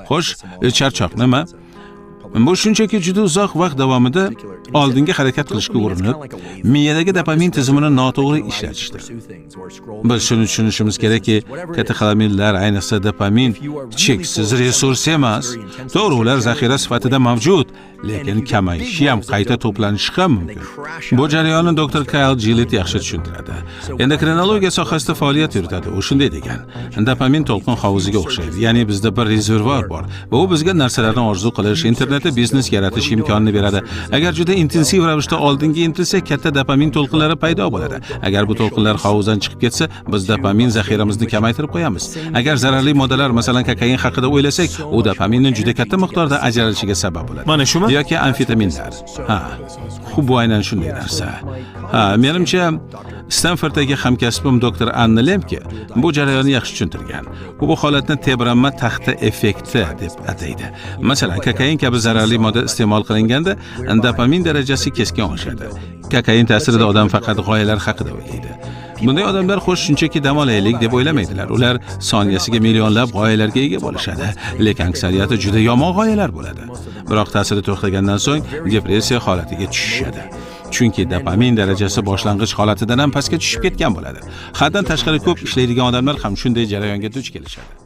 Xo'sh, charchoq nima? Bu shunchaki juda uzoq vaqt davomida oldinga harakat qilishga urinib, miyadagi dopamin tizimini noto'g'ri ishlatishdir. Biz shuni tushunishimiz kerakki, katexolaminlar, ayniqsa dopamin cheksiz resurs emas. To'g'ri, ular zaxira sifatida mavjud, lekin kamayishi ham, qayta to'planishi ham mumkin. Bu jarayonni doktor Kyle Gillett yaxshi tushuntiradi. Endokrinologiya sohasida faoliyat yuritadi. U shunday degan: dopamin to'lqin hovuziga o'xshaydi. Ya'ni bizda bir rezervuar bor va u bizga narsalarni orzu qilish, internetda biznes yaratish imkonini beradi. Agar juda intensiv ravishda oldinga intilsak, katta dopamin to'lqinlari paydo bo'ladi. Agar bu to'lqinlar hovuzdan chiqib ketsa, biz dopamin zaxiramizni kamaytirib qo'yamiz. Agar zararli moddalar, masalan, kokain haqida o'ylasak, u dopaminning juda katta miqdorda ajralishiga sabab bo'ladi. Mana shumi? Yoki amfetaminlar. Bu aynan shunday narsa. Menimcha Stanforddagi hamkasbim doktor Anna Lemke bu jarayonni yaxshi tushuntirgan. U bu holatni tebranma taxta effekti deb ataydi. Masalan, kokain kabi zararli modda iste'mol qilinganda dopamin darajasi keskin oshadi. Kokain ta'sirida odam faqat g'oyalar haqida o'ylaydi. Bunday odamlar xo'sh shunchaki dam olaylik deb o'ylamaydilar. Ular soniyasiga millionlab g'oyalarga ega bo'lishadi, lekin aksariyati juda yomon g'oyalar bo'ladi. Biroq ta'siri to'xtagandan so'ng depressiya holatiga tushishadi. Chunki dopamin darajasi boshlang'ich holatidan ham pastga tushib ketgan bo'ladi. Haddan tashqari ko'p ishlaydigan odamlar ham shunday jarayonga duch kelishadi.